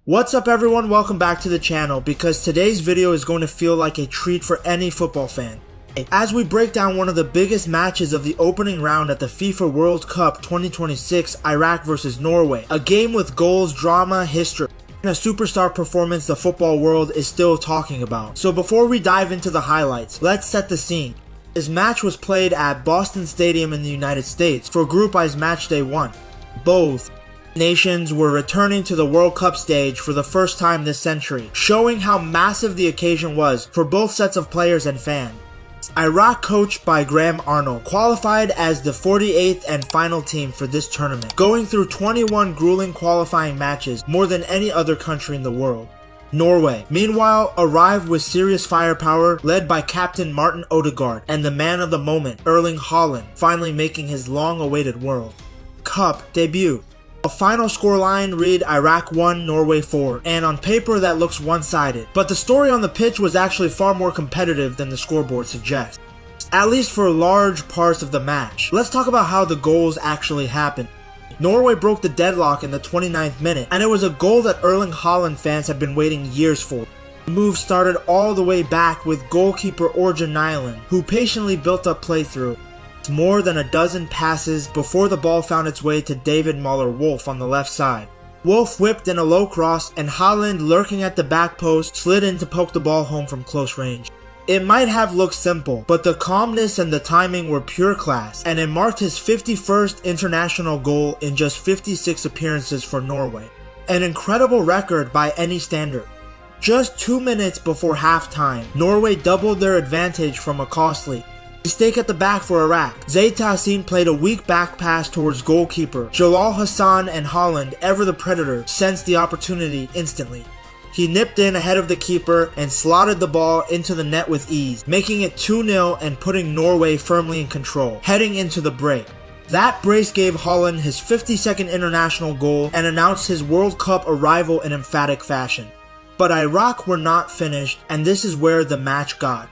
What's up everyone, welcome back to the channel because today's video is going to feel like a treat for any football fan. As we break down one of the biggest matches of the opening round at the FIFA World Cup 2026, Iraq vs Norway, a game with goals, drama, history, and a superstar performance the football world is still talking about. So before we dive into the highlights, let's set the scene. This match was played at Boston Stadium in the United States for Group I's Match Day 1. Both nations were returning to the World Cup stage for the first time this century, showing how massive the occasion was for both sets of players and fans. Iraq, coached by Graham Arnold, qualified as the 48th and final team for this tournament, going through 21 grueling qualifying matches, more than any other country in the world. Norway, meanwhile, arrived with serious firepower, led by Captain Martin Odegaard and the man of the moment, Erling Haaland, finally making his long-awaited World Cup debut. A final scoreline read Iraq 1, Norway 4, and on paper that looks one-sided, but the story on the pitch was actually far more competitive than the scoreboard suggests, at least for large parts of the match. Let's talk about how the goals actually happened. Norway broke the deadlock in the 29th minute, and it was a goal that Erling Haaland fans had been waiting years for. The move started all the way back with goalkeeper Orjan Nyland, who patiently built up play through more than a dozen passes before the ball found its way to David Muller-Wolf on the left side. Wolf whipped in a low cross, and Haaland, lurking at the back post, slid in to poke the ball home from close range. It might have looked simple, but the calmness and the timing were pure class, and it marked his 51st international goal in just 56 appearances for Norway. An incredible record by any standard. Just 2 minutes before halftime, Norway doubled their advantage from a costly mistake at the back for Iraq. Zayt Hassin played a weak back pass towards goalkeeper Jalal Hassan, and Haaland, ever the predator, sensed the opportunity instantly. He nipped in ahead of the keeper and slotted the ball into the net with ease, making it 2-0 and putting Norway firmly in control, heading into the break. That brace gave Haaland his 52nd international goal and announced his World Cup arrival in emphatic fashion. But Iraq were not finished, and this is where the match got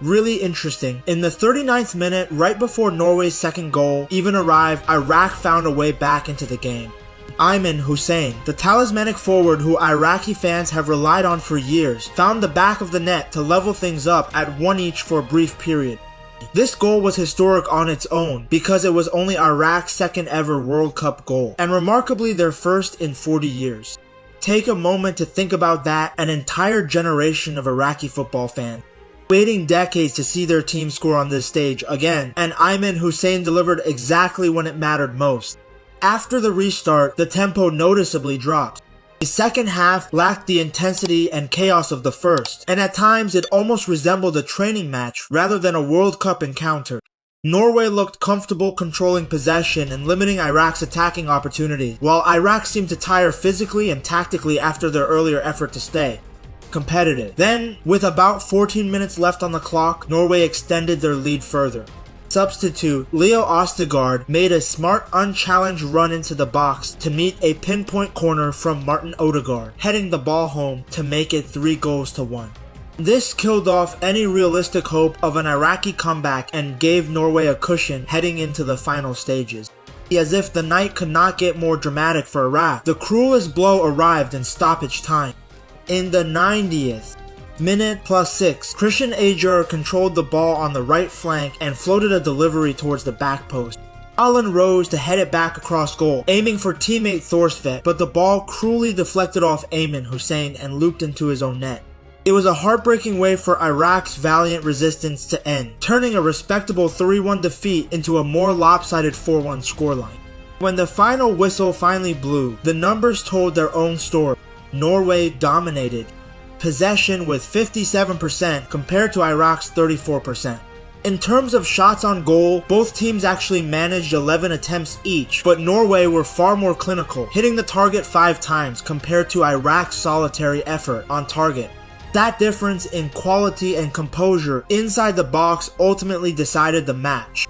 really interesting. In the 39th minute, right before Norway's second goal even arrived, Iraq found a way back into the game. Ayman Hussein, the talismanic forward who Iraqi fans have relied on for years, found the back of the net to level things up at 1-1 for a brief period. This goal was historic on its own because it was only Iraq's second ever World Cup goal, and remarkably their first in 40 years. Take a moment to think about that. An entire generation of Iraqi football fans waiting decades to see their team score on this stage again, and Ayman Hussein delivered exactly when it mattered most. After the restart, the tempo noticeably dropped. The second half lacked the intensity and chaos of the first, and at times it almost resembled a training match rather than a World Cup encounter. Norway looked comfortable controlling possession and limiting Iraq's attacking opportunities, while Iraq seemed to tire physically and tactically after their earlier effort to stay competitive. Then, with about 14 minutes left on the clock, Norway extended their lead further. Substitute Leo Østigård made a smart, unchallenged run into the box to meet a pinpoint corner from Martin Odegaard, heading the ball home to make it 3-1. This killed off any realistic hope of an Iraqi comeback and gave Norway a cushion heading into the final stages. As if the night could not get more dramatic for Iraq, the cruelest blow arrived in stoppage time. In the 90th minute +6, Christian Ajer controlled the ball on the right flank and floated a delivery towards the back post. Haaland rose to head it back across goal, aiming for teammate Thorsvedt, but the ball cruelly deflected off Ayman Hussein and looped into his own net. It was a heartbreaking way for Iraq's valiant resistance to end, turning a respectable 3-1 defeat into a more lopsided 4-1 scoreline. When the final whistle finally blew, the numbers told their own story. Norway dominated possession with 57% compared to Iraq's 34%. In terms of shots on goal, both teams actually managed 11 attempts each, but Norway were far more clinical, hitting the target 5 times compared to Iraq's solitary effort on target. That difference in quality and composure inside the box ultimately decided the match.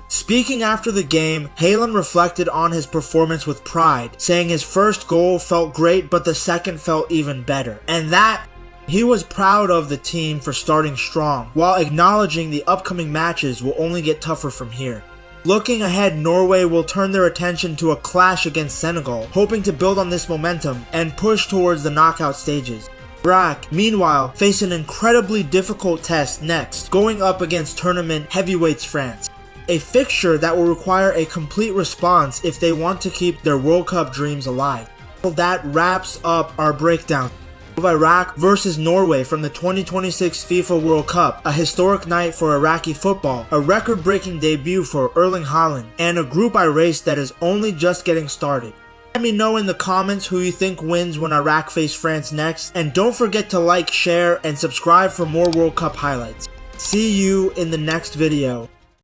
Speaking after the game, Haaland reflected on his performance with pride, saying his first goal felt great but the second felt even better, and that he was proud of the team for starting strong, while acknowledging the upcoming matches will only get tougher from here. Looking ahead, Norway will turn their attention to a clash against Senegal, hoping to build on this momentum and push towards the knockout stages. Iraq, meanwhile, face an incredibly difficult test next, going up against tournament heavyweights France. A fixture that will require a complete response if they want to keep their World Cup dreams alive. Well, that wraps up our breakdown of Iraq versus Norway from the 2026 FIFA World Cup, a historic night for Iraqi football, a record-breaking debut for Erling Haaland, and a Group I race that is only just getting started. Let me know in the comments who you think wins when Iraq face France next, and don't forget to like, share, and subscribe for more World Cup highlights. See you in the next video.